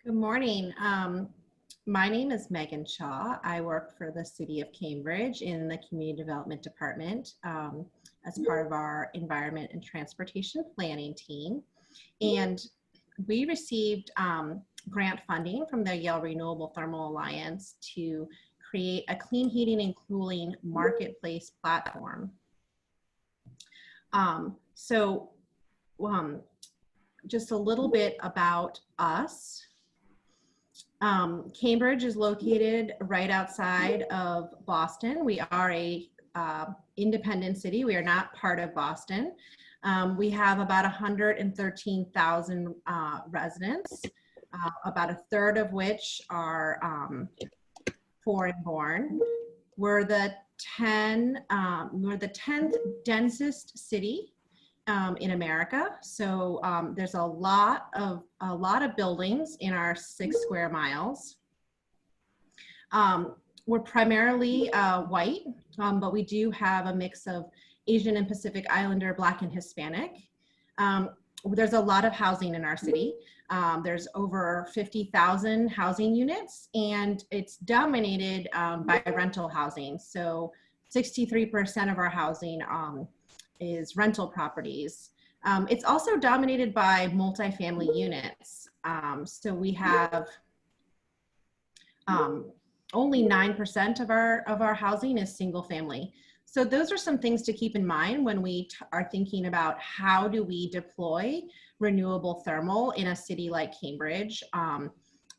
Good morning. My name is Megan Shaw. I work for the City of Cambridge in the Community Development Department as part of our Environment and Transportation Planning team. And we received grant funding from the Yale Renewable Thermal Alliance to create a clean heating and cooling marketplace platform. Just a little bit about us. Cambridge is located right outside of Boston. We are a independent city. We are not part of Boston. We have about 113,000 residents, about a third of which are foreign born. We're the 10th densest city in America. So there's a lot of buildings in our 6 square miles. We're primarily white, but we do have a mix of Asian and Pacific Islander, Black and Hispanic. There's a lot of housing in our city. There's over 50,000 housing units, and it's dominated by rental housing. So 63% of our housing is rental properties. It's also dominated by multifamily units. So we have only 9% of our housing is single family. So those are some things to keep in mind when we are thinking about how do we deploy renewable thermal in a city like Cambridge.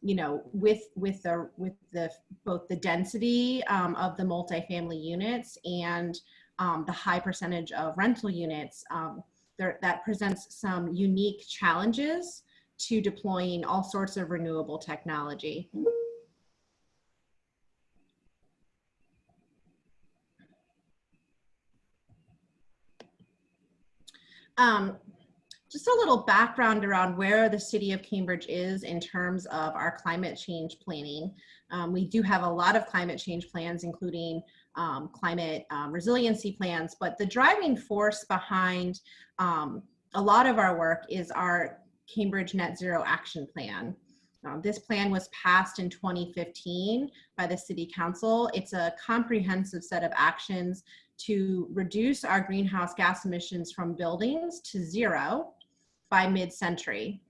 You know, with both the density of the multifamily units and the high percentage of rental units, that presents some unique challenges to deploying all sorts of renewable technology. Just a little background around where the City of Cambridge is in terms of our climate change planning. We do have a lot of climate change plans, including climate resiliency plans, but the driving force behind a lot of our work is our Cambridge Net Zero Action Plan. This plan was passed in 2015 by the City Council. It's a comprehensive set of actions to reduce our greenhouse gas emissions from buildings to zero by mid-century.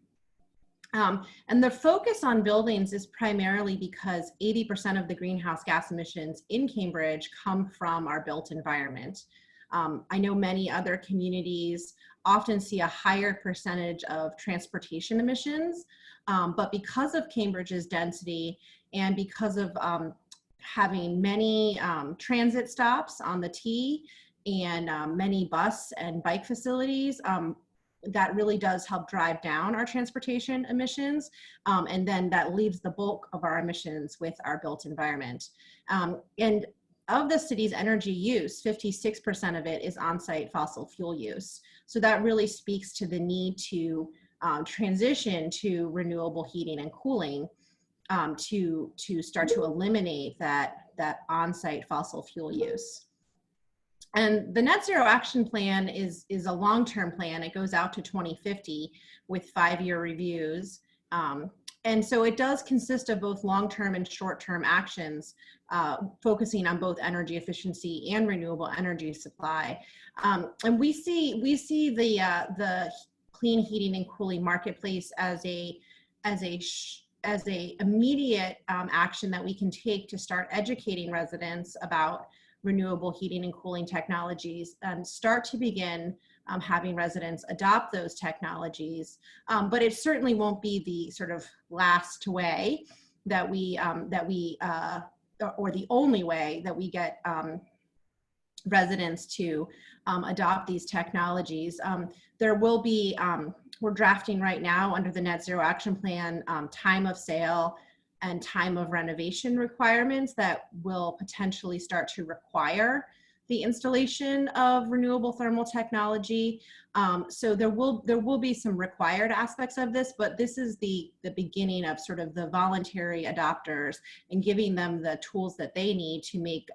And the focus on buildings is primarily because 80% of the greenhouse gas emissions in Cambridge come from our built environment. I know many other communities often see a higher percentage of transportation emissions, but because of Cambridge's density and because of having many transit stops on the T and many bus and bike facilities, that really does help drive down our transportation emissions. And then that leaves the bulk of our emissions with our built environment. And of the city's energy use, 56% of it is on-site fossil fuel use. So that really speaks to the need to transition to renewable heating and cooling to start to eliminate that on-site fossil fuel use. And the Net Zero Action Plan is a long-term plan. It goes out to 2050 with 5-year reviews. And so it does consist of both long-term and short-term actions, focusing on both energy efficiency and renewable energy supply. And we see the clean heating and cooling marketplace as a immediate action that we can take to start educating residents about renewable heating and cooling technologies and start to begin having residents adopt those technologies. But it certainly won't be the sort of last way that or the only way that we get residents to adopt these technologies. There will be, we're drafting right now under the Net Zero Action Plan, time of sale and time of renovation requirements that will potentially start to require the installation of renewable thermal technology. So there will be some required aspects of this, but this is the beginning of sort of the voluntary adopters and giving them the tools that they need to make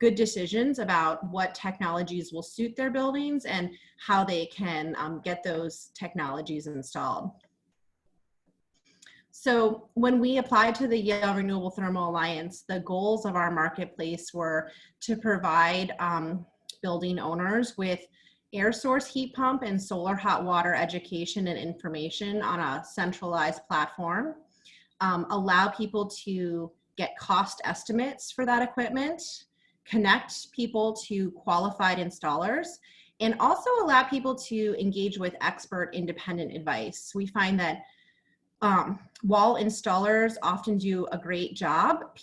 good decisions about what technologies will suit their buildings and how they can get those technologies installed. So when we applied to the Yale Renewable Thermal Alliance, the goals of our marketplace were to provide building owners with air source heat pump and solar hot water education and information on a centralized platform, allow people to get cost estimates for that equipment, connect people to qualified installers, and also allow people to engage with expert independent advice. We find that while installers often do a great job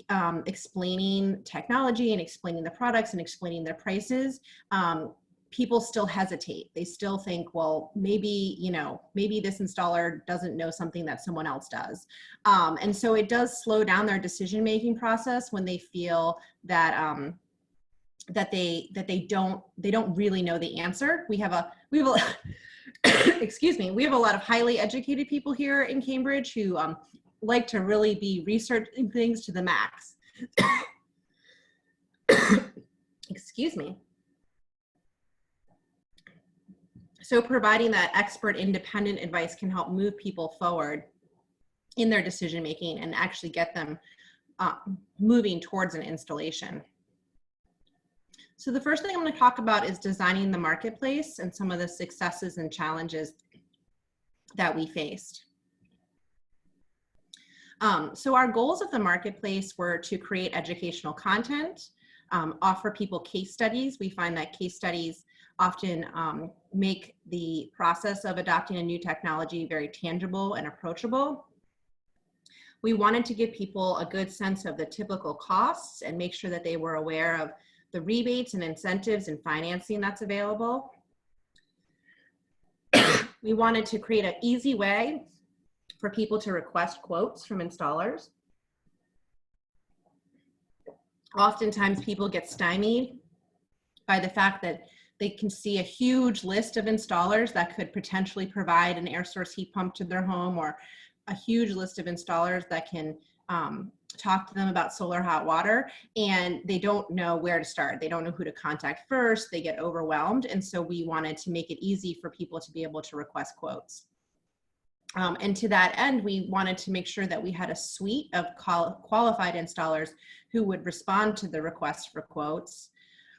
explaining technology and explaining the products and explaining their prices, people still hesitate. They still think, well, maybe, maybe this installer doesn't know something that someone else does. And so it does slow down their decision-making process when they feel that that they don't really know the answer. We have a excuse me, we have a lot of highly educated people here in Cambridge who like to really be researching things to the max. Excuse me. So providing that expert independent advice can help move people forward in their decision making and actually get them moving towards an installation. So the first thing I'm going to talk about is designing the marketplace and some of the successes and challenges that we faced. So our goals of the marketplace were to create educational content, offer people case studies. We find that case studies often make the process of adopting a new technology very tangible and approachable. We wanted to give people a good sense of the typical costs and make sure that they were aware of the rebates and incentives and financing that's available. We wanted to create an easy way for people to request quotes from installers. Oftentimes people get stymied by the fact that they can see a huge list of installers that could potentially provide an air source heat pump to their home, or a huge list of installers that can talk to them about solar hot water, and they don't know where to start. They don't know who to contact first. They get overwhelmed. And so we wanted to make it easy for people to be able to request quotes. And to that end, we wanted to make sure that we had a suite of qualified installers who would respond to the request for quotes.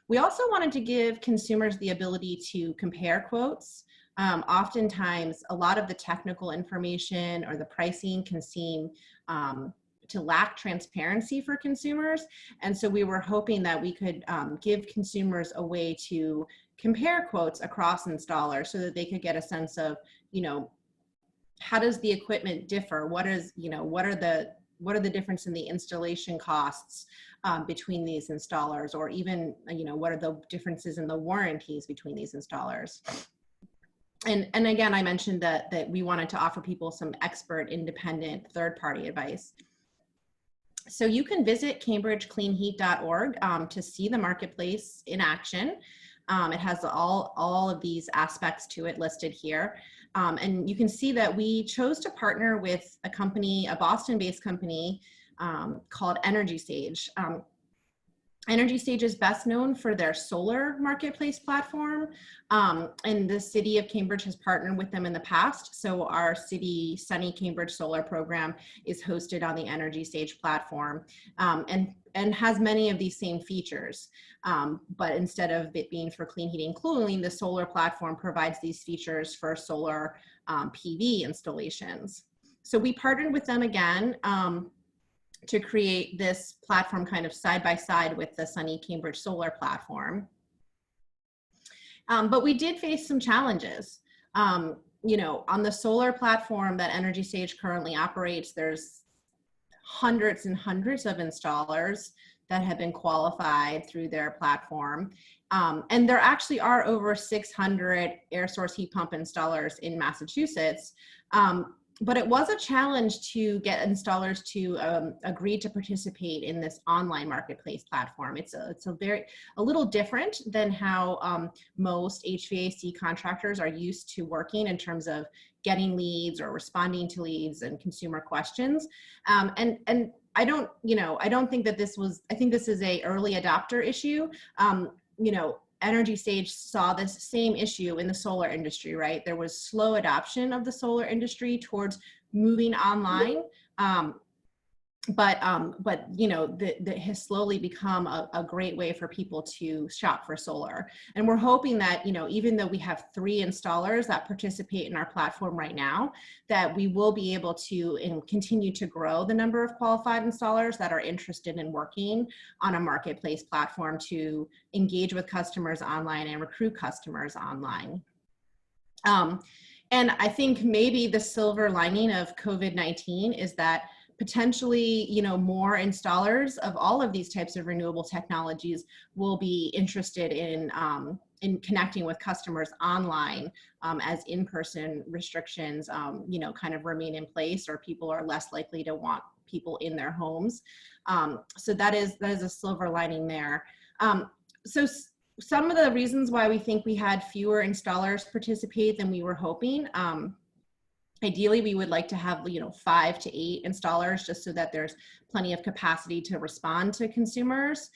We also wanted to give consumers the ability to compare quotes. Oftentimes, a lot of the technical information or the pricing can seem to lack transparency for consumers. And so we were hoping that we could give consumers a way to compare quotes across installers so that they could get a sense of, how does the equipment differ? What are the difference in the installation costs between these installers, or even, what are the differences in the warranties between these installers? And again, I mentioned that we wanted to offer people some expert, independent, third-party advice. So you can visit cambridgecleanheat.org to see the marketplace in action. It has all of these aspects to it listed here. And you can see that we chose to partner with a company, a Boston-based company called EnergySage. EnergySage is best known for their solar marketplace platform, and the city of Cambridge has partnered with them in the past. So our city Sunny Cambridge Solar program is hosted on the EnergySage platform, and has many of these same features. But instead of it being for clean heating and cooling, the solar platform provides these features for solar PV installations. So we partnered with them again to create this platform kind of side by side with the Sunny Cambridge Solar platform. But we did face some challenges. On the solar platform that EnergySage currently operates, there's hundreds and hundreds of installers that have been qualified through their platform. And there actually are over 600 air source heat pump installers in Massachusetts. But it was a challenge to get installers to agree to participate in this online marketplace platform. It's a little different than how most HVAC contractors are used to working in terms of getting leads or responding to leads and consumer questions. And I don't think that this was, I think this is a early adopter issue. EnergySage saw this same issue in the solar industry, right? There was slow adoption of the solar industry towards moving online. But you know, that has slowly become a great way for people to shop for solar. And we're hoping that, you know, even though we have 3 installers that participate in our platform right now, that we will be able to continue to grow the number of qualified installers that are interested in working on a marketplace platform to engage with customers online and recruit customers online. And I think maybe the silver lining of COVID-19 is that potentially, you know, more installers of all of these types of renewable technologies will be interested in connecting with customers online as in-person restrictions, you know, kind of remain in place, or people are less likely to want people in their homes. So that is a silver lining there. So some of the reasons why we think we had fewer installers participate than we were hoping. Ideally, we would like to have, you know, 5 to 8 installers, just so that there's plenty of capacity to respond to consumers.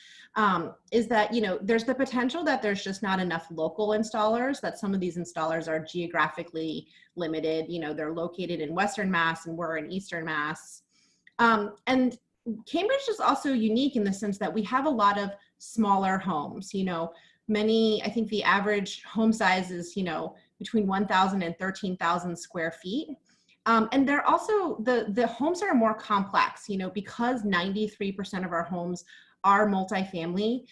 Is that, you know, there's the potential that there's just not enough local installers, that some of these installers are geographically limited. You know, they're located in Western Mass and we're in Eastern Mass. And Cambridge is also unique in the sense that we have a lot of smaller homes. You know, I think the average home size is, you know, between 1,000 and 13,000 square feet. And they're also, the homes are more complex, you know, because 93% of our homes are multifamily.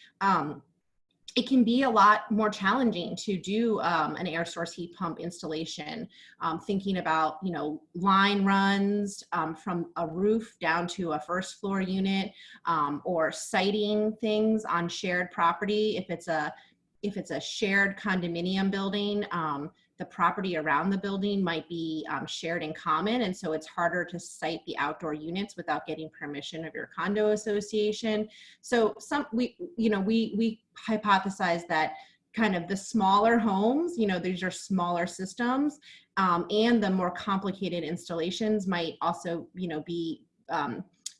It can be a lot more challenging to do an air source heat pump installation, thinking about, you know, line runs from a roof down to a first floor unit, or siting things on shared property. If it's a shared condominium building, the property around the building might be shared in common, and so it's harder to site the outdoor units without getting permission of your condo association. So we hypothesize that kind of the smaller homes, you know, these are smaller systems, and the more complicated installations might also, you know, be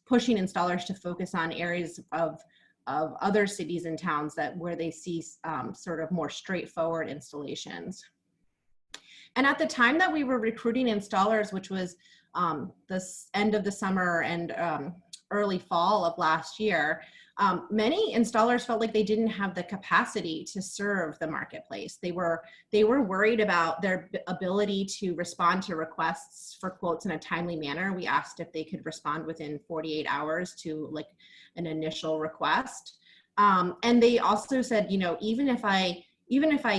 pushing installers to focus on areas of other cities and towns where they see sort of more straightforward installations. And at the time that we were recruiting installers, which was the end of the summer and early fall of last year, many installers felt like they didn't have the capacity to serve the marketplace. They were worried about their ability to respond to requests for quotes in a timely manner. We asked if they could respond within 48 hours to like an initial request. And they also said, you know, even if I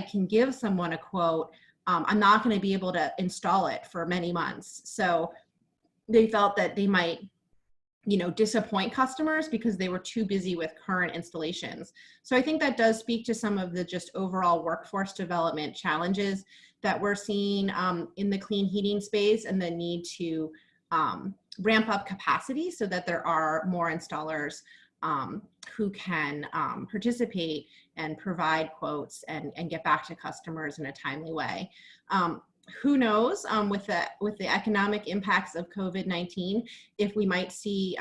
can give someone a quote, I'm not going to be able to install it for many months. So they felt that they might, you know, disappoint customers because they were too busy with current installations. So I think that does speak to some of the just overall workforce development challenges that we're seeing in the clean heating space, and the need to ramp up capacity so that there are more installers who can participate and provide quotes and get back to customers in a timely way. Who knows, with the economic impacts of COVID-19, if we might see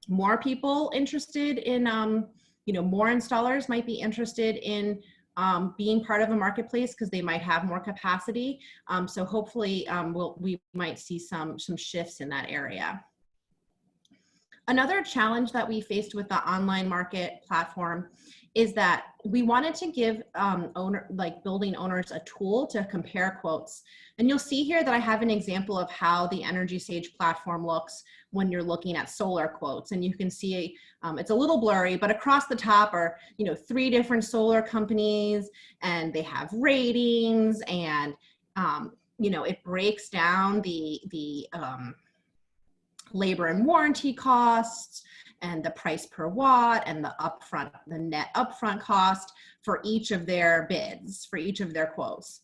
more people interested in, you know, more installers might be interested in being part of a marketplace because they might have more capacity. So hopefully we might see some shifts in that area. Another challenge that we faced with the online market platform is that we wanted to give building owners a tool to compare quotes. And you'll see here that I have an example of how the EnergySage platform looks when you're looking at solar quotes. And you can see it's a little blurry, but across the top are, you know, 3 different solar companies, and they have ratings, and you know, it breaks down the labor and warranty costs and the price per watt and the net upfront cost for each of their bids, for each of their quotes.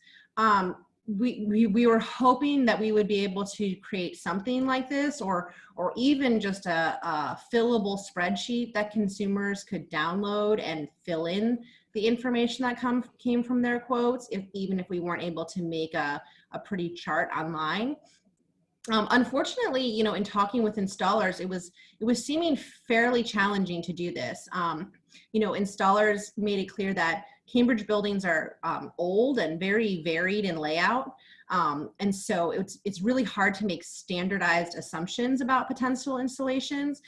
We were hoping that we would be able to create something like this, or even just a fillable spreadsheet that consumers could download and fill in the information that came from their quotes, even if we weren't able to make a pretty chart online. Unfortunately, you know, in talking with installers, it was seeming fairly challenging to do this. You know, installers made it clear that Cambridge buildings are old and very varied in layout. And so it's really hard to make standardized assumptions about potential installations.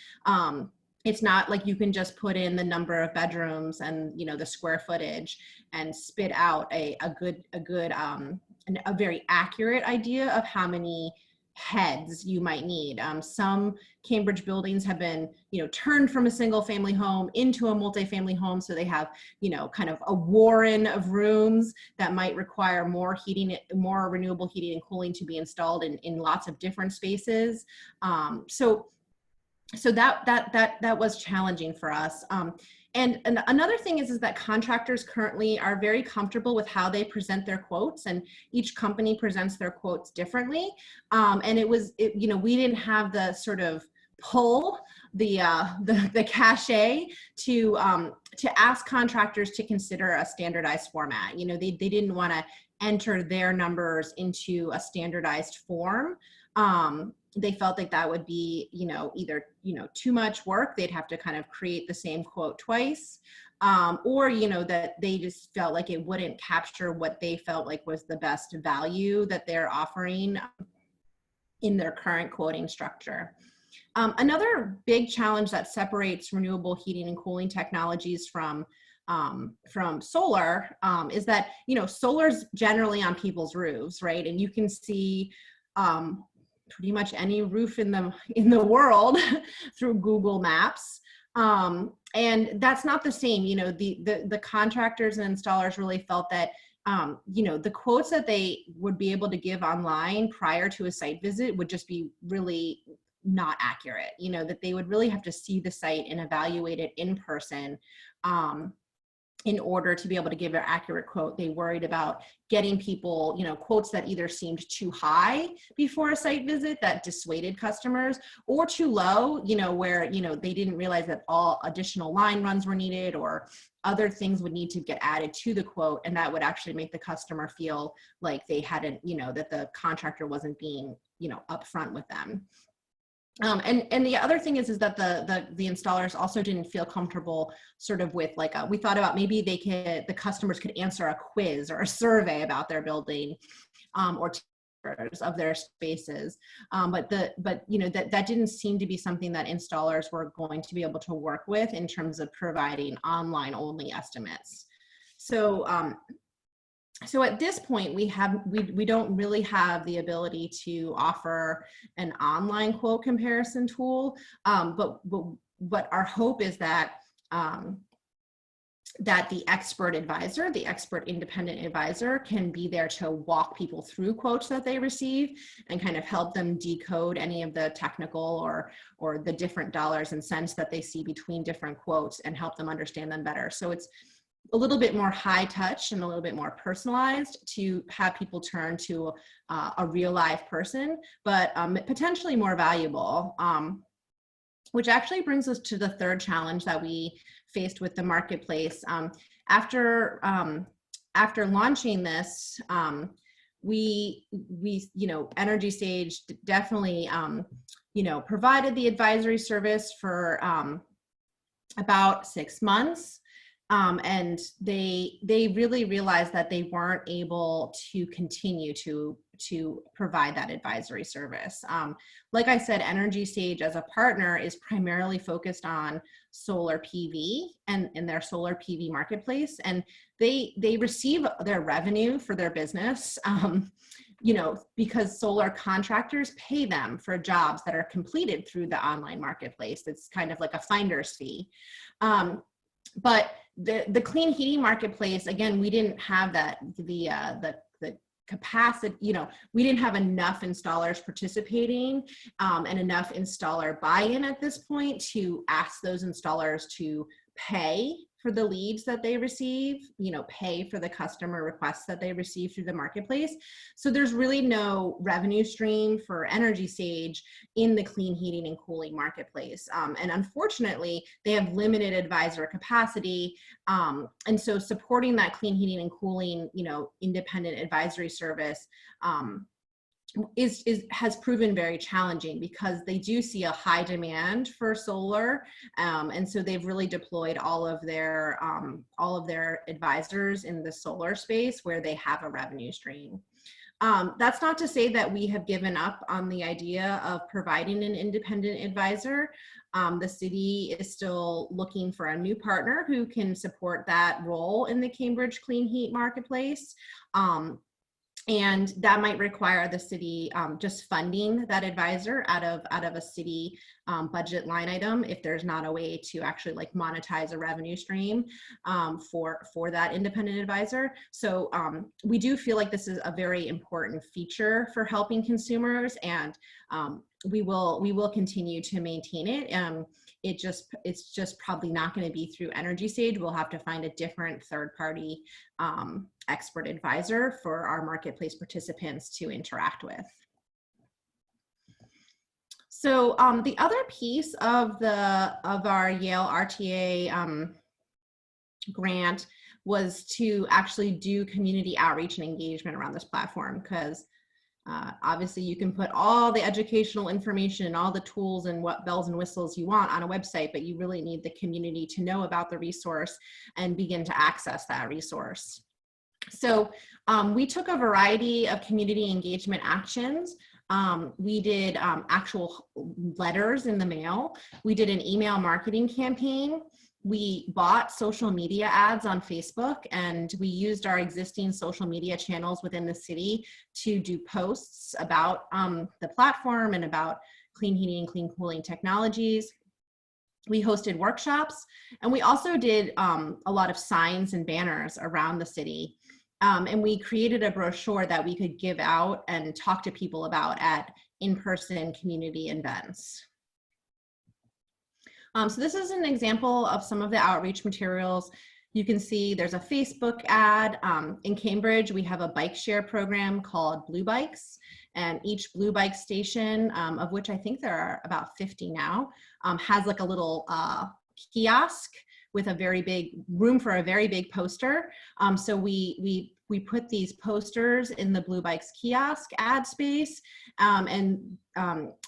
It's not like you can just put in the number of bedrooms and, you know, the square footage and spit out a very accurate idea of how many heads you might need. Some Cambridge buildings have been, you know, turned from a single family home into a multifamily home. So they have, you know, kind of a warren of rooms that might require more heating, more renewable heating and cooling to be installed in lots of different spaces. So that was challenging for us. And another thing is that contractors currently are very comfortable with how they present their quotes, and each company presents their quotes differently. And you know, we didn't have the sort of pull, the cachet to ask contractors to consider a standardized format. You know, they didn't want to enter their numbers into a standardized form. They felt like that would be, you know, either, you know, too much work. They'd have to kind of create the same quote twice, or, you know, that they just felt like it wouldn't capture what they felt like was the best value that they're offering in their current quoting structure. Another big challenge that separates renewable heating and cooling technologies from solar is that, you know, solar's generally on people's roofs, right? And you can see pretty much any roof in the world through Google Maps. And that's not the same. You know, the contractors and installers really felt that, you know, the quotes that they would be able to give online prior to a site visit would just be really not accurate. You know, that they would really have to see the site and evaluate it in person in order to be able to give an accurate quote. They worried about getting people, you know, quotes that either seemed too high before a site visit that dissuaded customers, or too low, you know, where, you know, they didn't realize that all additional line runs were needed or other things would need to get added to the quote. And that would actually make the customer feel like they hadn't, you know, that the contractor wasn't being, you know, upfront with them. And the other thing is that the installers also didn't feel comfortable sort of with like we thought about maybe the customers could answer a quiz or a survey about their building or tours of their spaces, but you know, that didn't seem to be something that installers were going to be able to work with in terms of providing online only estimates. So at this point, we don't really have the ability to offer an online quote comparison tool, but our hope is that that the expert advisor, the expert independent advisor, can be there to walk people through quotes that they receive and kind of help them decode any of the technical or the different dollars and cents that they see between different quotes and help them understand them better. So it's a little bit more high touch and a little bit more personalized to have people turn to a real live person, but potentially more valuable, which actually brings us to the third challenge that we faced with the marketplace. After launching this, we you know, EnergySage definitely you know, provided the advisory service for about 6 months. And they really realized that they weren't able to continue to provide that advisory service. Like I said, EnergySage as a partner is primarily focused on solar PV and their solar PV marketplace, and they receive their revenue for their business, you know, because solar contractors pay them for jobs that are completed through the online marketplace. It's kind of like a finder's fee. But the clean heating marketplace, again, we didn't have the capacity, you know, we didn't have enough installers participating and enough installer buy-in at this point to ask those installers to pay for the leads that they receive, you know, pay for the customer requests that they receive through the marketplace. So there's really no revenue stream for EnergySage in the clean heating and cooling marketplace. And unfortunately, they have limited advisor capacity. And so supporting that clean heating and cooling, you know, independent advisory service has proven very challenging because they do see a high demand for solar, and so they've really deployed all of their advisors in the solar space where they have a revenue stream. That's not to say that we have given up on the idea of providing an independent advisor. The city is still looking for a new partner who can support that role in the Cambridge Clean Heat Marketplace. And that might require the city just funding that advisor out of a city budget line item if there's not a way to actually like monetize a revenue stream for that independent advisor. So we do feel like this is a very important feature for helping consumers, and we will continue to maintain it. It's just probably not going to be through EnergySage. We'll have to find a different third-party expert advisor for our marketplace participants to interact with. So the other piece of our Yale RTA grant was to actually do community outreach and engagement around this platform, because obviously you can put all the educational information and all the tools and what bells and whistles you want on a website, but you really need the community to know about the resource and begin to access that resource. So we took a variety of community engagement actions. We did actual letters in the mail. We did an email marketing campaign. We bought social media ads on Facebook, and we used our existing social media channels within the city to do posts about the platform and about clean heating and clean cooling technologies. We hosted workshops, and we also did a lot of signs and banners around the city. And we created a brochure that we could give out and talk to people about at in-person community events. So this is an example of some of the outreach materials. You can see there's a Facebook ad. In Cambridge, we have a bike share program called Blue Bikes, and each Blue Bike station, of which I think there are about 50 now, has like a little kiosk with a very big room for a very big poster. So we put these posters in the Blue Bikes kiosk ad space, and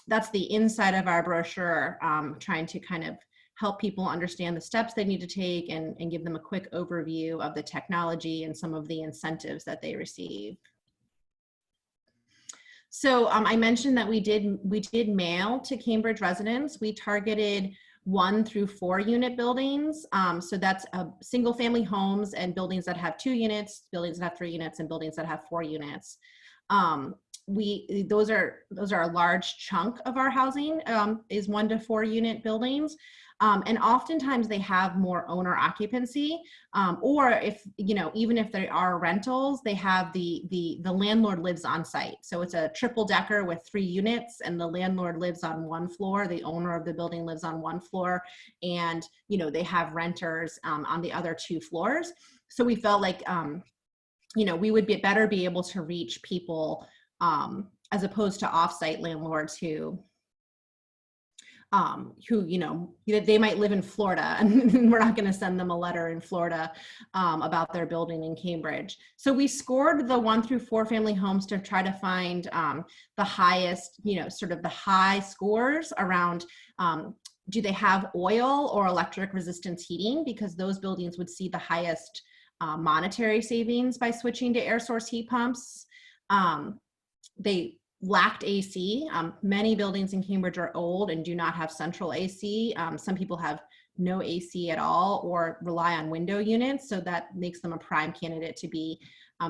that's the inside of our brochure, trying to kind of help people understand the steps they need to take and give them a quick overview of the technology and some of the incentives that they receive. So I mentioned that we did mail to Cambridge residents. We targeted 1 through 4 unit buildings. So that's single family homes and buildings that have 2 units, buildings that have 3 units, and buildings that have 4 units. Those are a large chunk of our housing, is 1 to 4 unit buildings. And oftentimes they have more owner occupancy, or if, even if they are rentals, they have the landlord lives on site. So it's a triple decker with 3 units, and the landlord lives on 1 floor. The owner of the building lives on 1 floor, and, they have renters on the other 2 floors. So we felt like, we would better be able to reach people as opposed to offsite landlords who they might live in Florida, and we're not going to send them a letter in Florida about their building in Cambridge. So we scored the 1 through 4 family homes to try to find the highest, sort of the high scores around do they have oil or electric resistance heating, because those buildings would see the highest monetary savings by switching to air source heat pumps. They lacked AC. Many buildings in Cambridge are old and do not have central AC. Some people have no AC at all or rely on window units, so that makes them a prime candidate to be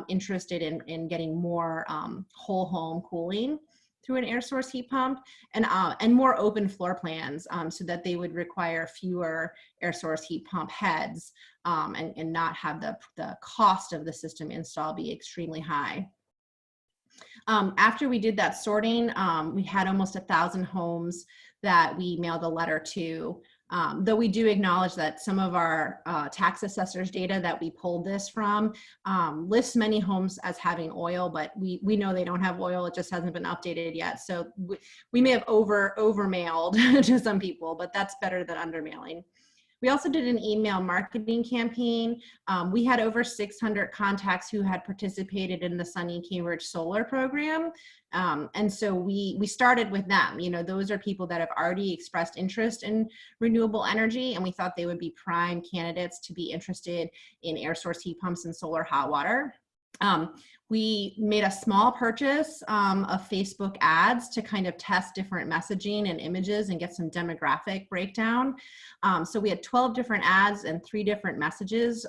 interested in getting more whole home cooling through an air source heat pump, and more open floor plans, so that they would require fewer air source heat pump heads, and not have the cost of the system install be extremely high. After we did that sorting, we had almost 1,000 homes that we mailed a letter to, though we do acknowledge that some of our tax assessors data that we pulled this from lists many homes as having oil, but we know they don't have oil. It just hasn't been updated yet. So we may have over mailed to some people, but that's better than under mailing. We also did an email marketing campaign. We had over 600 contacts who had participated in the Sunny Cambridge Solar program. And so we started with them. Those are people that have already expressed interest in renewable energy, and we thought they would be prime candidates to be interested in air source heat pumps and solar hot water. We made a small purchase of Facebook ads to kind of test different messaging and images and get some demographic breakdown. So we had 12 different ads and 3 different messages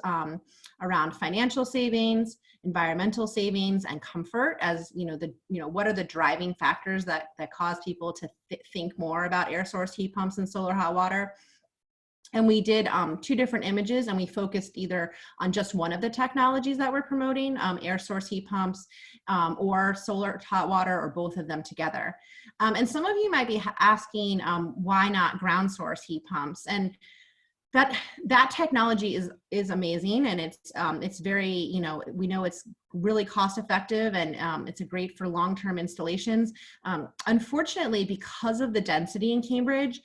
around financial savings, environmental savings, and comfort, as what are the driving factors that cause people to think more about air source heat pumps and solar hot water. And we did 2 different images, and we focused either on just one of the technologies that we're promoting, air source heat pumps or solar hot water, or both of them together. And some of you might be asking, why not ground source heat pumps? And that technology is amazing, and it's very, we know it's really cost effective, and it's great for long-term installations. Unfortunately, because of the density in Cambridge,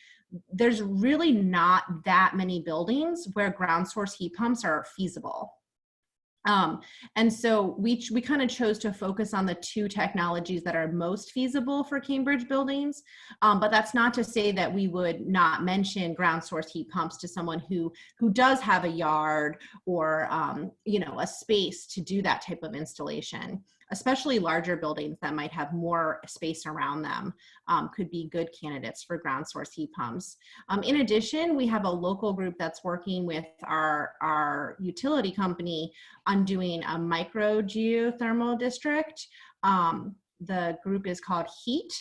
there's really not that many buildings where ground source heat pumps are feasible. And so we kind of chose to focus on the 2 technologies that are most feasible for Cambridge buildings. But that's not to say that we would not mention ground source heat pumps to someone who does have a yard or, a space to do that type of installation. Especially larger buildings that might have more space around them could be good candidates for ground source heat pumps. In addition, we have a local group that's working with our utility company on doing a micro geothermal district. The group is called HEAT,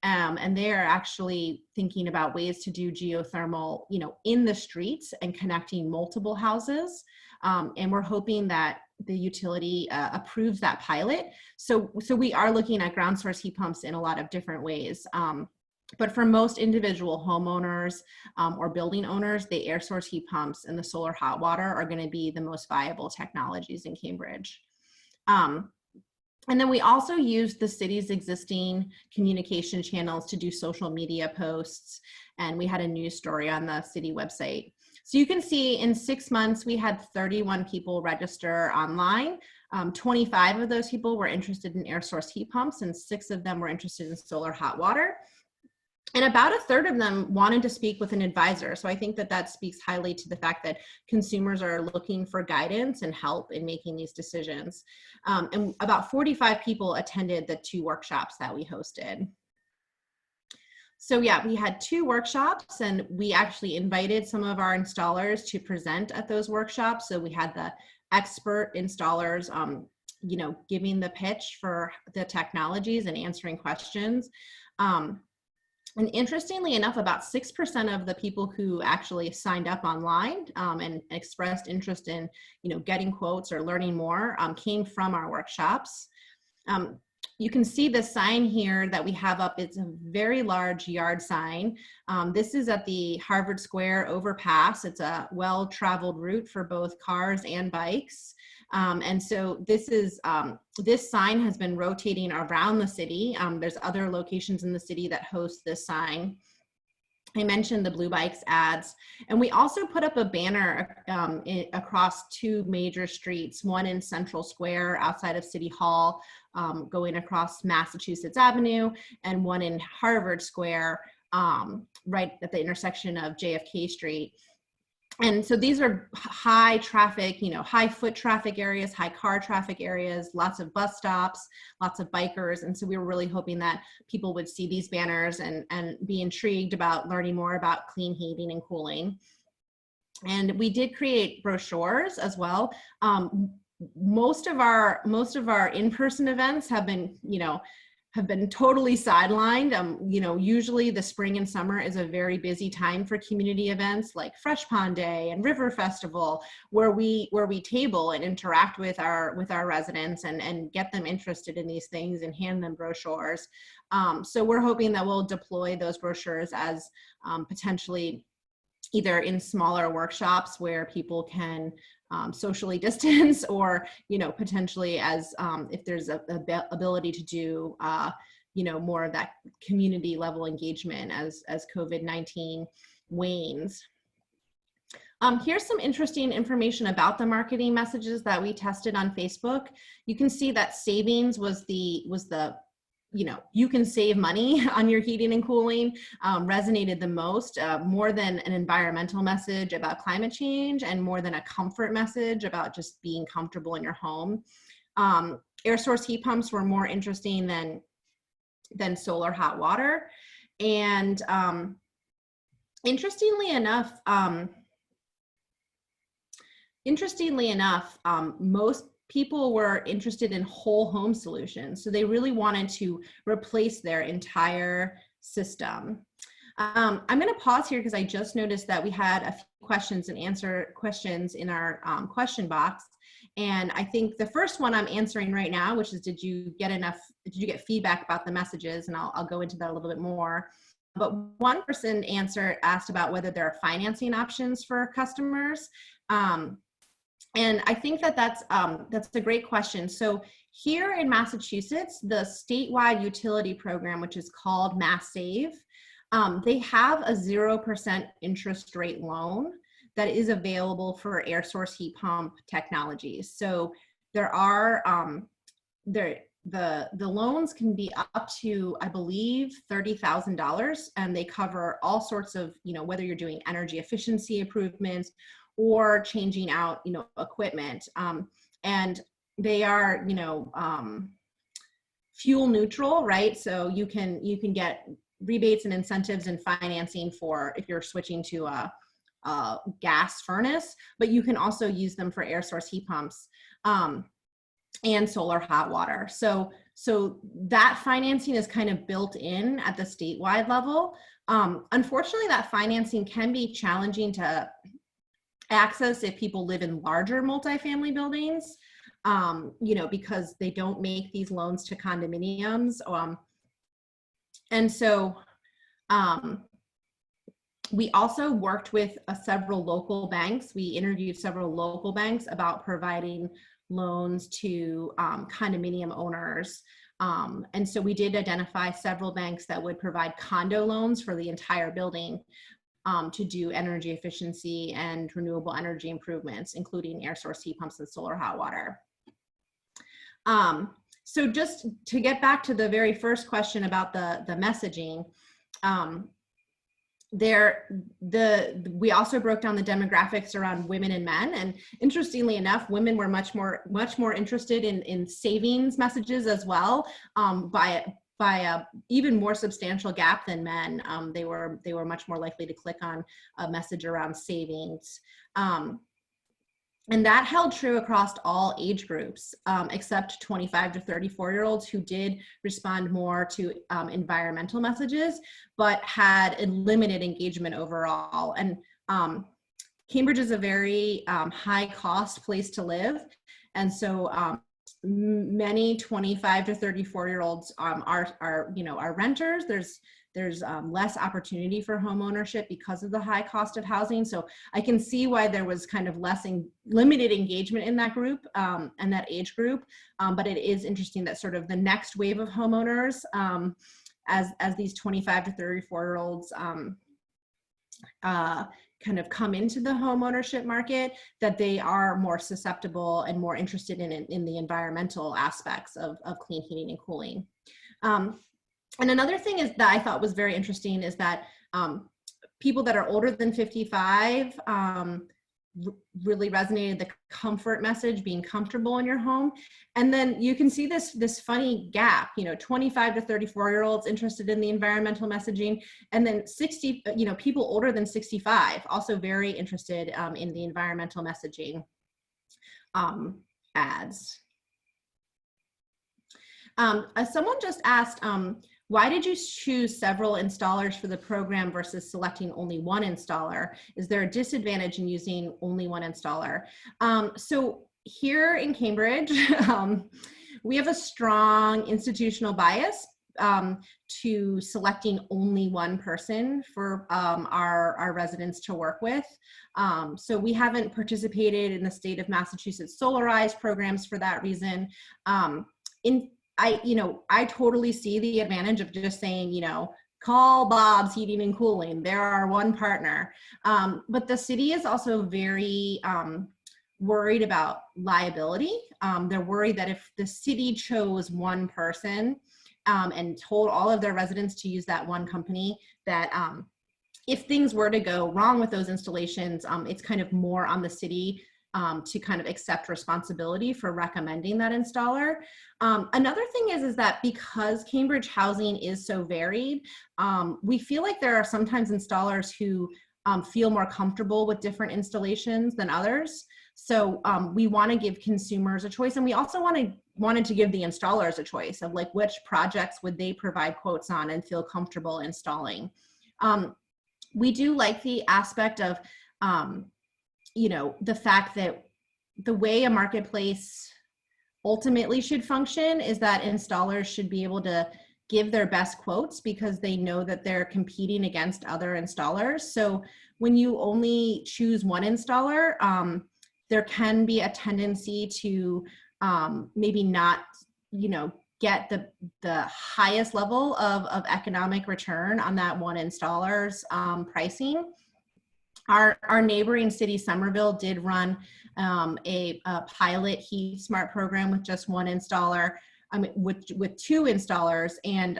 and they are actually thinking about ways to do geothermal, in the streets and connecting multiple houses. And we're hoping that the utility approves that pilot. So we are looking at ground source heat pumps in a lot of different ways. But for most individual homeowners or building owners, the air source heat pumps and the solar hot water are going to be the most viable technologies in Cambridge. And then we also use the city's existing communication channels to do social media posts. And we had a news story on the city website. So you can see in 6 months, we had 31 people register online. 25 of those people were interested in air source heat pumps, and 6 of them were interested in solar hot water. And about 1/3 of them wanted to speak with an advisor. So I think that speaks highly to the fact that consumers are looking for guidance and help in making these decisions. And about 45 people attended the 2 workshops that we hosted. So yeah, we had 2 workshops, and we actually invited some of our installers to present at those workshops. So we had the expert installers, giving the pitch for the technologies and answering questions. And interestingly enough, about 6% of the people who actually signed up online and expressed interest in, getting quotes or learning more came from our workshops. You can see the sign here that we have up. It's a very large yard sign. This is at the Harvard Square overpass. It's a well-traveled route for both cars and bikes. And so this sign has been rotating around the city. There's other locations in the city that host this sign. I mentioned the Blue Bikes ads, and we also put up a banner across 2 major streets, one in Central Square outside of City Hall, going across Massachusetts Avenue, and one in Harvard Square, right at the intersection of JFK Street. And so these are high traffic, high foot traffic areas, high car traffic areas, lots of bus stops, lots of bikers. And so we were really hoping that people would see these banners and be intrigued about learning more about clean heating and cooling. And we did create brochures as well. Most of our in-person events have been, totally sidelined. Usually the spring and summer is a very busy time for community events like Fresh Pond Day and River Festival, where we table and interact with our residents and get them interested in these things and hand them brochures. So we're hoping that we'll deploy those brochures as potentially either in smaller workshops where people can socially distance, or potentially as if there's a ability to do more of that community level engagement as COVID-19 wanes. Here's some interesting information about the marketing messages that we tested on Facebook. You can see that savings was the you can save money on your heating and cooling resonated the most, more than an environmental message about climate change and more than a comfort message about just being comfortable in your home. Air source heat pumps were more interesting than solar hot water. And interestingly enough, most people were interested in whole home solutions. So they really wanted to replace their entire system. I'm going to pause here because I just noticed that we had a few questions and answer questions in our question box. And I think the first one I'm answering right now, which is, did you get feedback about the messages? And I'll go into that a little bit more. But one person asked about whether there are financing options for customers. And I think that's a great question. So here in Massachusetts, the statewide utility program, which is called Mass Save, they have a 0% interest rate loan that is available for air source heat pump technologies. So there are the loans can be up to, I believe, $30,000, and they cover all sorts of, whether you're doing energy efficiency improvements or changing out, equipment. And they are, fuel neutral, right? So you can get rebates and incentives and financing for if you're switching to a gas furnace, but you can also use them for air source heat pumps and solar hot water. So that financing is kind of built in at the statewide level. Unfortunately, that financing can be challenging to access if people live in larger multifamily buildings, because they don't make these loans to condominiums. And so we also worked with several local banks. We interviewed several local banks about providing loans to condominium owners. And so we did identify several banks that would provide condo loans for the entire building to do energy efficiency and renewable energy improvements, including air source heat pumps and solar hot water. So just to get back to the very first question about the messaging, we also broke down the demographics around women and men, and interestingly enough, women were much more interested in savings messages as well, by a even more substantial gap than men. They were much more likely to click on a message around savings. And that held true across all age groups, except 25 to 34-year-olds who did respond more to environmental messages, but had a limited engagement overall. And Cambridge is a very high cost place to live. And so many 25 to 34-year-olds are renters. There's less opportunity for home ownership because of the high cost of housing. So I can see why there was kind of limited engagement in that group and that age group. But it is interesting that sort of the next wave of homeowners, as these 25 to 34-year-olds kind of come into the home ownership market, that they are more susceptible and more interested in the environmental aspects of clean heating and cooling. And another thing is that I thought was very interesting is that people that are older than 55 really resonated the comfort message, being comfortable in your home. And then you can see this funny gap, 25 to 34-year-olds interested in the environmental messaging, and then people older than 65 also very interested in the environmental messaging ads. Someone just asked, why did you choose several installers for the program versus selecting only one installer? Is there a disadvantage in using only one installer? So here in Cambridge, we have a strong institutional bias to selecting only one person for our residents to work with. So we haven't participated in the state of Massachusetts Solarize programs for that reason. I totally see the advantage of just saying, call Bob's Heating and Cooling. They're our one partner. But the city is also very worried about liability. They're worried that if the city chose one person and told all of their residents to use that one company, that if things were to go wrong with those installations, it's kind of more on the city to kind of accept responsibility for recommending that installer. Another thing is that because Cambridge housing is so varied, we feel like there are sometimes installers who feel more comfortable with different installations than others. So we want to give consumers a choice, and we also wanted to give the installers a choice of like which projects would they provide quotes on and feel comfortable installing. We do like the aspect of you know, the fact that the way a marketplace ultimately should function is that installers should be able to give their best quotes because they know that they're competing against other installers. So when you only choose one installer, there can be a tendency to maybe not, you know, get the highest level of economic return on that one installer's pricing. Our neighboring city, Somerville, did run a pilot Heat Smart program with just one installer, with two installers, and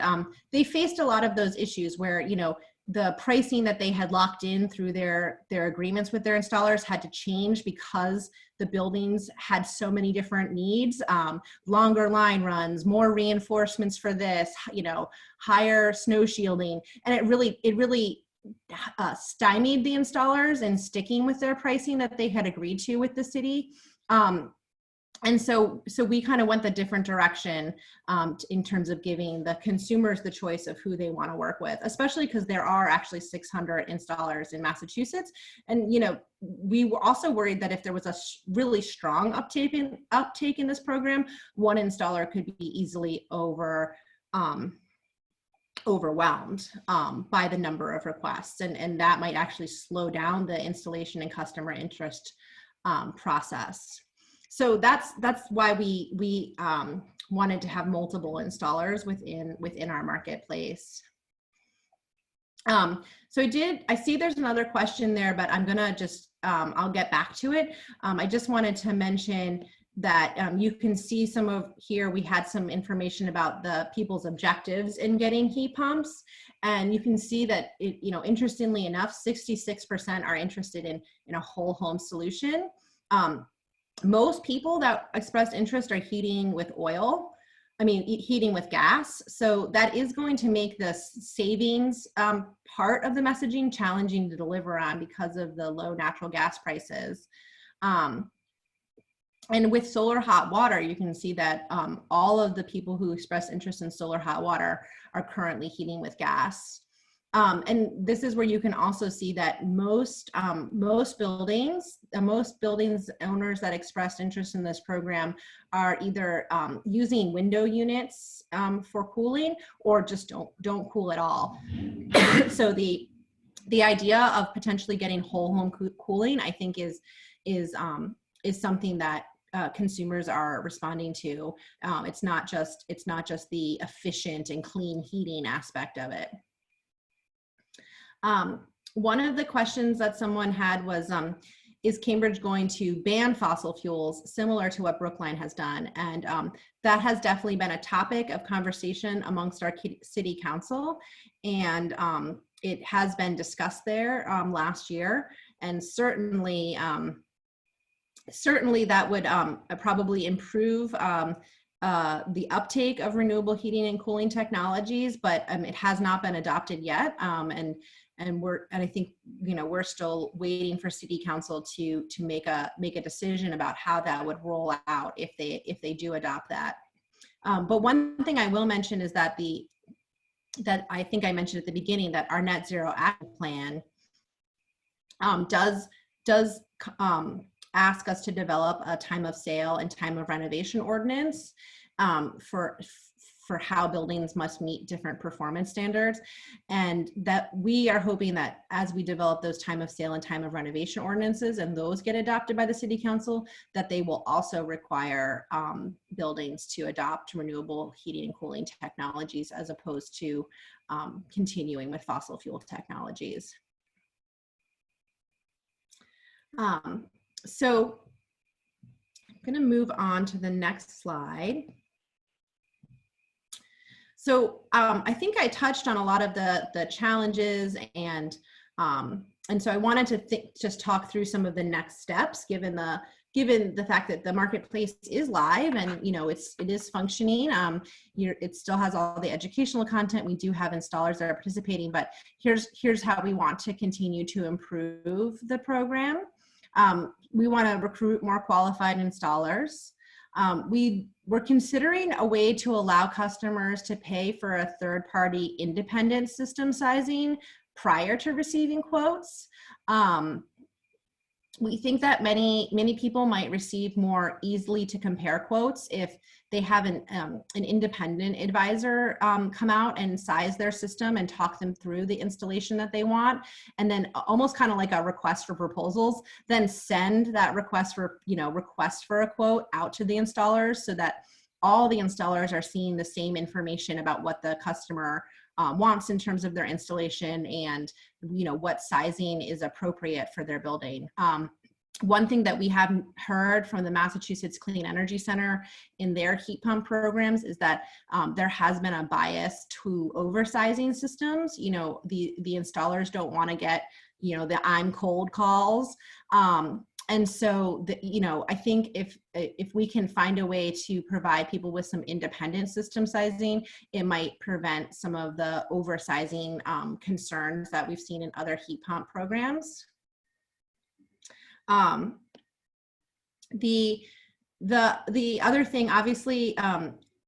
they faced a lot of those issues where, you know, the pricing that they had locked in through their agreements with their installers had to change because the buildings had so many different needs, longer line runs, more reinforcements for this, you know, higher snow shielding, and it really stymied the installers in sticking with their pricing that they had agreed to with the city. And so we kind of went the different direction in terms of giving the consumers the choice of who they want to work with, especially because there are actually 600 installers in Massachusetts. And, you know, we were also worried that if there was a really strong uptake in this program, one installer could be easily overwhelmed by the number of requests, and that might actually slow down the installation and customer interest process. So that's why we wanted to have multiple installers within our marketplace. So I see there's another question there, but I'm gonna just I'll get back to it. I just wanted to mention that you can see some of here, we had some information about the people's objectives in getting heat pumps. And you can see that, you know, interestingly enough, 66% are interested in a whole home solution. Most people that expressed interest are heating with heating with gas. So that is going to make the savings part of the messaging challenging to deliver on because of the low natural gas prices. And with solar hot water, you can see that all of the people who express interest in solar hot water are currently heating with gas. And this is where you can also see that most buildings owners that expressed interest in this program are either using window units for cooling or just don't cool at all. So the idea of potentially getting whole home cooling, I think, is something that consumers are responding to. It's not just the efficient and clean heating aspect of it. One of the questions that someone had was, is Cambridge going to ban fossil fuels similar to what Brookline has done? And that has definitely been a topic of conversation amongst our city council. And it has been discussed there last year. And certainly that would probably improve the uptake of renewable heating and cooling technologies, but it has not been adopted yet. And I think, you know, we're still waiting for city council to make a decision about how that would roll out if they do adopt that. But one thing I will mention is that I think I mentioned at the beginning that our net zero action plan does ask us to develop a time of sale and time of renovation ordinance for how buildings must meet different performance standards. And that we are hoping that as we develop those time of sale and time of renovation ordinances and those get adopted by the city council, that they will also require buildings to adopt renewable heating and cooling technologies as opposed to continuing with fossil fuel technologies. So I'm going to move on to the next slide. So I think I touched on a lot of the challenges, and so I wanted to just talk through some of the next steps given the given the fact that the marketplace is live and, you know, it is functioning, it still has all the educational content. We do have installers that are participating, but here's how we want to continue to improve the program. We want to recruit more qualified installers. We're considering a way to allow customers to pay for a third-party independent system sizing prior to receiving quotes. We think that many people might receive more easily to compare quotes if they have an independent advisor come out and size their system and talk them through the installation that they want, and then almost kind of like a request for proposals, then send that request for a quote out to the installers so that all the installers are seeing the same information about what the customer wants in terms of their installation and, you know, what sizing is appropriate for their building. One thing that we have heard from the Massachusetts Clean Energy Center in their heat pump programs is that there has been a bias to oversizing systems. You know, the installers don't want to get, you know, the I'm cold calls. And so, you know, I think if we can find a way to provide people with some independent system sizing, it might prevent some of the oversizing concerns that we've seen in other heat pump programs. The other thing, obviously,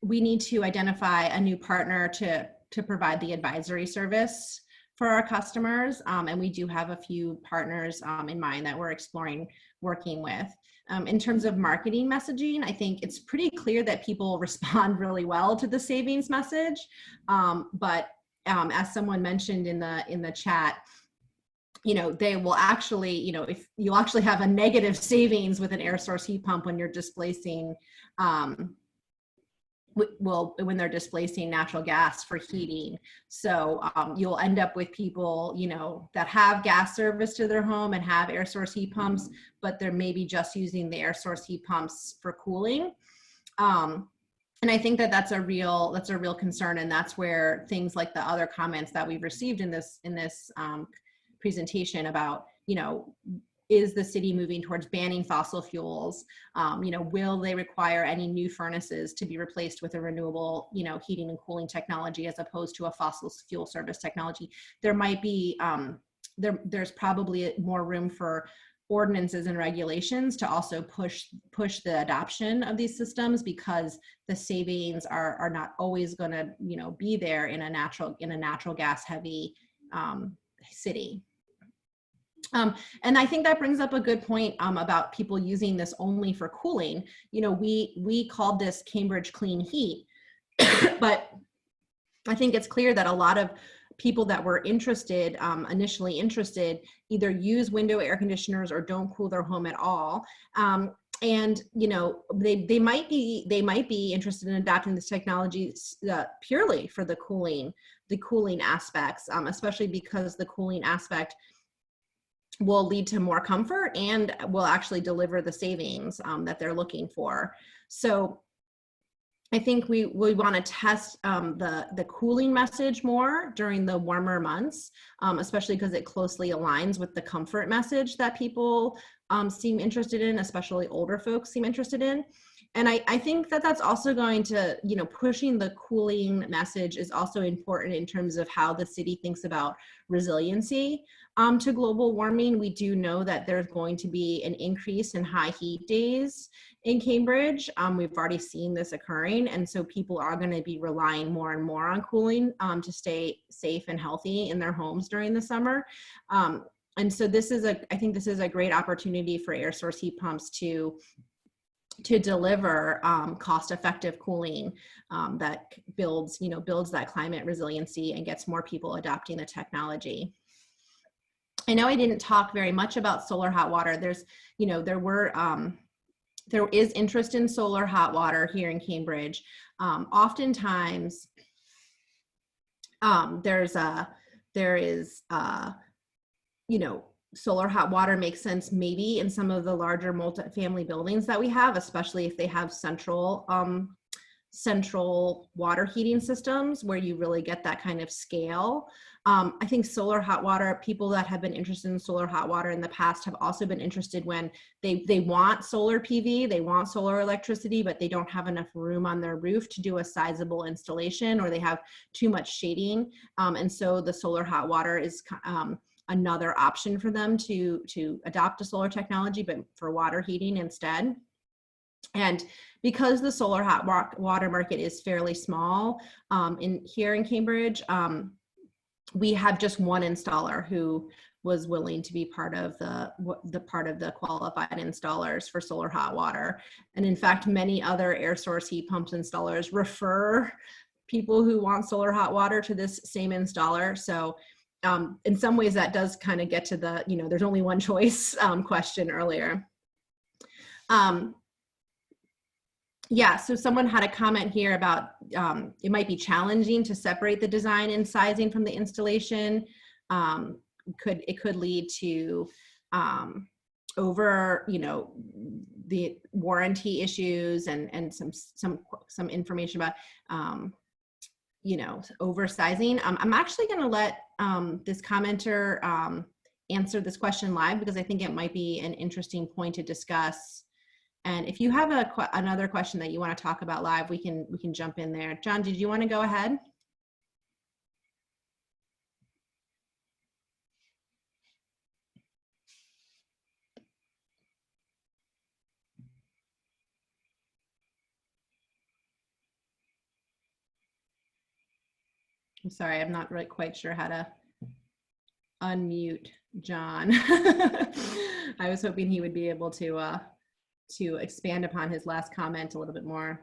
we need to identify a new partner to provide the advisory service for our customers, and we do have a few partners in mind that we're exploring working with. In terms of marketing messaging, I think it's pretty clear that people respond really well to the savings message, but as someone mentioned in the chat, you know, they will actually, you know, if you'll actually have a negative savings with an air source heat pump when you're displacing, when they're displacing natural gas for heating. So you'll end up with people, you know, that have gas service to their home and have air source heat pumps, but they're maybe just using the air source heat pumps for cooling. And I think that that's a real concern, and that's where things like the other comments that we've received in this presentation about, you know, is the city moving towards banning fossil fuels? You know, will they require any new furnaces to be replaced with a renewable, you know, heating and cooling technology as opposed to a fossil fuel service technology? There might be, there's probably more room for ordinances and regulations to also push the adoption of these systems, because the savings are not always going to, you know, be there in a natural gas heavy city. And I think that brings up a good point about people using this only for cooling. You know, we called this Cambridge Clean Heat, but I think it's clear that a lot of people that were interested, initially interested, either use window air conditioners or don't cool their home at all. And, you know, they might be interested in adopting this technology purely for the cooling aspects, especially because the cooling aspect will lead to more comfort and will actually deliver the savings that they're looking for. So I think we want to test the cooling message more during the warmer months, especially because it closely aligns with the comfort message that people seem interested in, especially older folks seem interested in. And I think that that's also going to, you know, pushing the cooling message is also important in terms of how the city thinks about resiliency to global warming. We do know that there's going to be an increase in high heat days in Cambridge. We've already seen this occurring. And so people are going to be relying more and more on cooling to stay safe and healthy in their homes during the summer. And so I think this is a great opportunity for air source heat pumps to deliver cost-effective cooling that builds that climate resiliency and gets more people adopting the technology. I know I didn't talk very much about solar hot water. There is interest in solar hot water here in Cambridge. Oftentimes, solar hot water makes sense maybe in some of the larger multifamily buildings that we have, especially if they have central water heating systems where you really get that kind of scale. I think solar hot water, people that have been interested in solar hot water in the past have also been interested when they want solar PV, they want solar electricity, but they don't have enough room on their roof to do a sizable installation, or they have too much shading. And so the solar hot water is another option for them to adopt a solar technology, but for water heating instead. And because the solar hot water market is fairly small here in Cambridge, we have just one installer who was willing to be part of the qualified installers for solar hot water. And in fact, many other air source heat pumps installers refer people who want solar hot water to this same installer. So in some ways that does kind of get to the, there's only one choice question earlier. Yeah, so someone had a comment here about it might be challenging to separate the design and sizing from the installation. It could lead to over, the warranty issues and some information about, oversizing. I'm actually going to let this commenter answer this question live, because I think it might be an interesting point to discuss. And if you have another question that you want to talk about live, we can jump in there. John, did you want to go ahead? I'm sorry, I'm not really quite sure how to unmute John. I was hoping he would be able to expand upon his last comment a little bit more.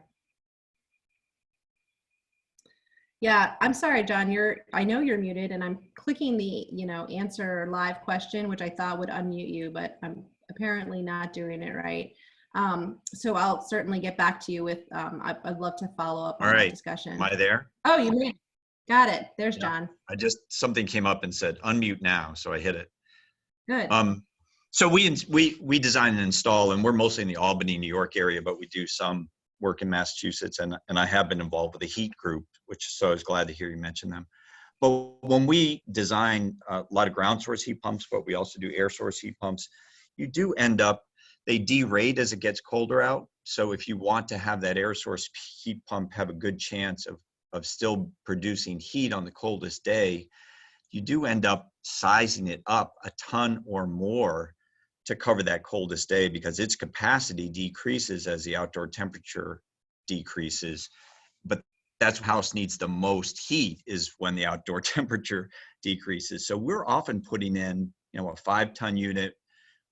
Yeah, I'm sorry, John, I know you're muted, and I'm clicking the, answer live question, which I thought would unmute you, but I'm apparently not doing it right. So I'll certainly get back to you with, I'd love to follow up on that discussion. Am I there? Oh, you made it. Got it. There's John. Something came up and said unmute now, so I hit it. Good. So we design and install, and we're mostly in the Albany, New York area, but we do some work in Massachusetts, and I have been involved with a heat group, so I was glad to hear you mention them. But when we design a lot of ground source heat pumps, but we also do air source heat pumps, you do end up, they derate as it gets colder out. So if you want to have that air source heat pump have a good chance of still producing heat on the coldest day, you do end up sizing it up a ton or more to cover that coldest day, because its capacity decreases as the outdoor temperature decreases. But that's when the house needs the most heat, is when the outdoor temperature decreases. So we're often putting in, a 5-ton unit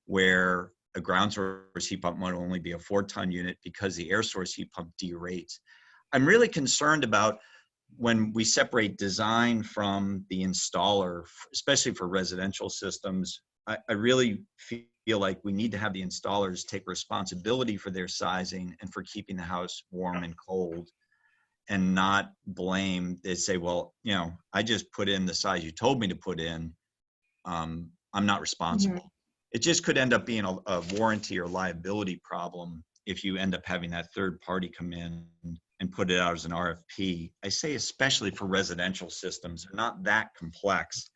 where a ground source heat pump might only be a 4-ton unit, because the air source heat pump derates. I'm really concerned about when we separate design from the installer, especially for residential systems. I really feel like we need to have the installers take responsibility for their sizing and for keeping the house warm and cold, and not blame. They say, well, I just put in the size you told me to put in. I'm not responsible. Mm-hmm. It just could end up being a warranty or liability problem if you end up having that third party come in and put it out as an RFP. I say especially for residential systems, they're not that complex.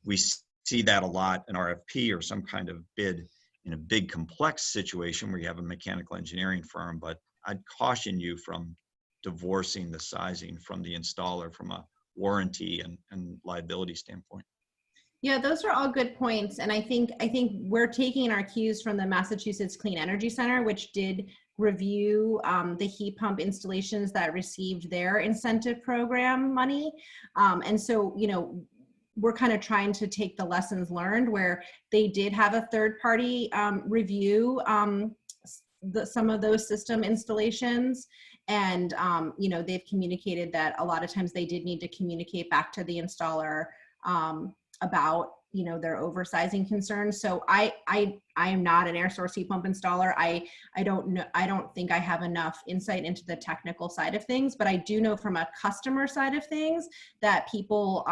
We see that a lot in RFP or some kind of bid in a big complex situation where you have a mechanical engineering firm, but I'd caution you from divorcing the sizing from the installer from a warranty and liability standpoint. Yeah, those are all good points. And I think we're taking our cues from the Massachusetts Clean Energy Center, which did review the heat pump installations that received their incentive program money. And so, we're kind of trying to take the lessons learned where they did have a third party review some of those system installations. And, they've communicated that a lot of times they did need to communicate back to the installer about their oversizing concerns. So I am not an air source heat pump installer. I don't think I have enough insight into the technical side of things, but I do know from a customer side of things that people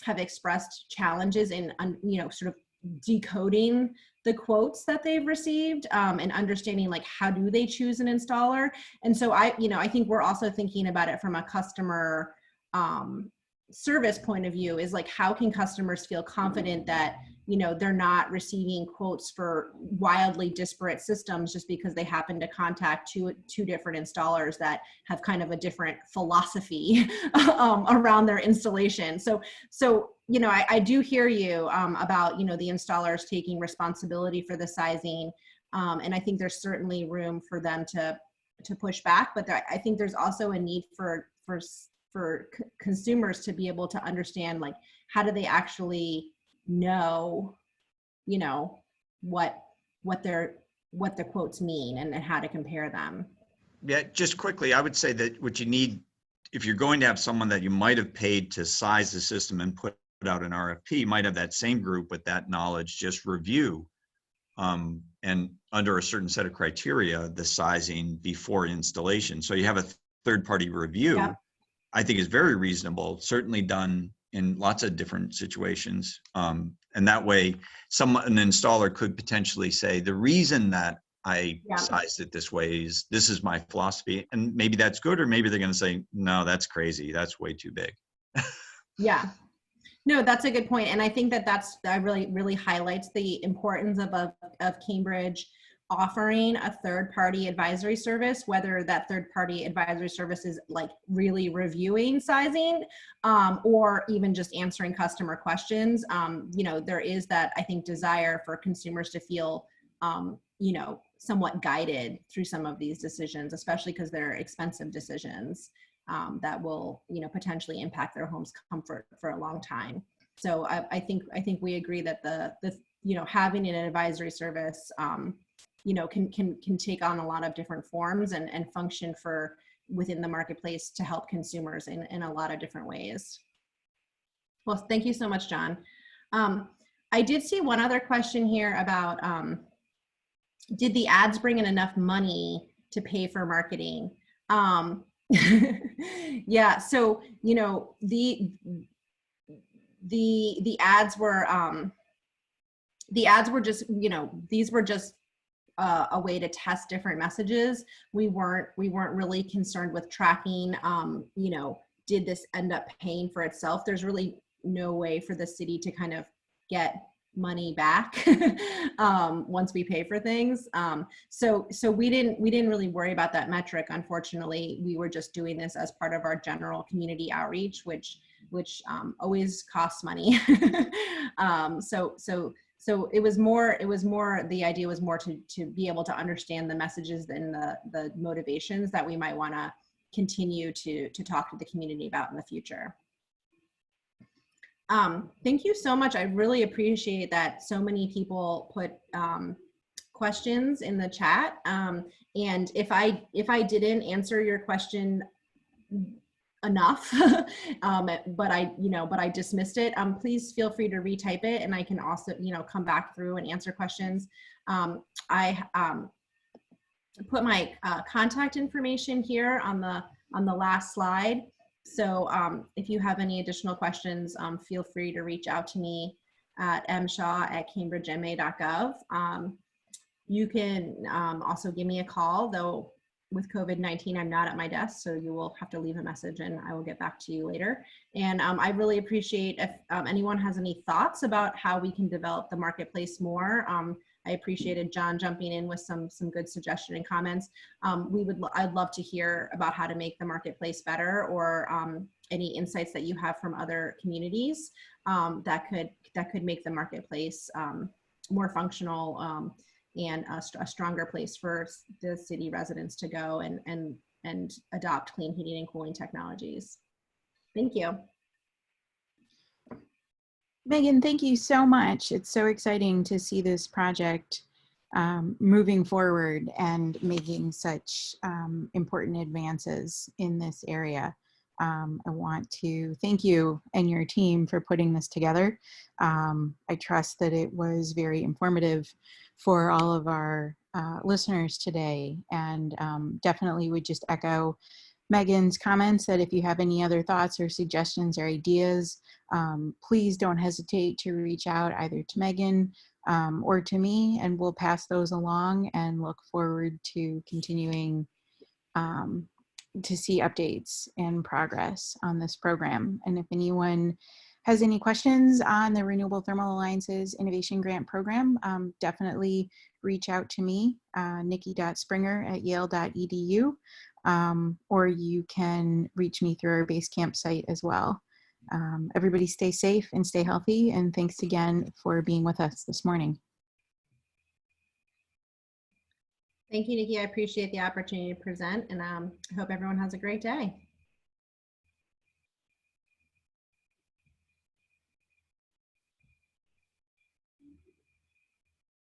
have expressed challenges in sort of decoding the quotes that they've received and understanding like how do they choose an installer. And so I think we're also thinking about it from a customer service point of view is like, how can customers feel confident that, you know, they're not receiving quotes for wildly disparate systems just because they happen to contact two different installers that have kind of a different philosophy around their installation. So you know, I do hear you about, you know, the installers taking responsibility for the sizing, and I think there's certainly room for them to push back, but I think there's also a need for consumers to be able to understand, like, how do they actually know, you know, what the quotes mean, and how to compare them. Yeah, just quickly, I would say that what you need, if you're going to have someone that you might have paid to size the system and put out an RFP, might have that same group with that knowledge just review, and under a certain set of criteria, the sizing before installation. So you have a third-party review. Yeah. I think is very reasonable, certainly done in lots of different situations. And that way, an installer could potentially say, the reason that I sized it this way is, this is my philosophy. And maybe that's good, or maybe they're going to say, no, that's crazy. That's way too big. Yeah. No, that's a good point. And I think that really highlights the importance of Cambridge offering a third-party advisory service, whether that third-party advisory service is like really reviewing sizing, or even just answering customer questions. You know, there is that, I think, desire for consumers to feel, you know, somewhat guided through some of these decisions, especially because they're expensive decisions that will, you know, potentially impact their home's comfort for a long time. So I think we agree that the you know, having an advisory service, you know, can take on a lot of different forms and function within the marketplace to help consumers in a lot of different ways. Well, thank you so much, John. I did see one other question here about, did the ads bring in enough money to pay for marketing? Yeah, so, you know, the ads were just, you know, these were just a way to test different messages. We weren't really concerned with tracking, you know, did this end up paying for itself? There's really no way for the city to kind of get money back once we pay for things. So we didn't really worry about that metric. Unfortunately, we were just doing this as part of our general community outreach, which always costs money. So it was more, the idea was more to be able to understand the messages and the motivations that we might want to continue to talk to the community about in the future. Thank you so much. I really appreciate that so many people put questions in the chat. And if I didn't answer your question enough, but I dismissed it, please feel free to retype it, and I can also, you know, come back through and answer questions. I put my contact information here on the last slide. So if you have any additional questions, feel free to reach out to me at mshaw@cambridgema.gov. You can also give me a call, though with COVID-19, I'm not at my desk, so you will have to leave a message and I will get back to you later. And I really appreciate if anyone has any thoughts about how we can develop the marketplace more. I appreciated John jumping in with some good suggestion and comments. I'd love to hear about how to make the marketplace better, or any insights that you have from other communities that could make the marketplace more functional, and a stronger place for the city residents to go and adopt clean heating and cooling technologies. Thank you. Megan, thank you so much. It's so exciting to see this project moving forward and making such important advances in this area. I want to thank you and your team for putting this together. I trust that it was very informative for all of our listeners today, and definitely would just echo Megan's comments that if you have any other thoughts or suggestions or ideas, please don't hesitate to reach out either to Megan or to me, and we'll pass those along and look forward to continuing to see updates and progress on this program. And if anyone has any questions on the Renewable Thermal Alliance's Innovation Grant Program, definitely reach out to me, nikki.springer@yale.edu, or you can reach me through our Basecamp site as well. Everybody stay safe and stay healthy, and thanks again for being with us this morning. Thank you, Nikki. I appreciate the opportunity to present, and I hope everyone has a great day.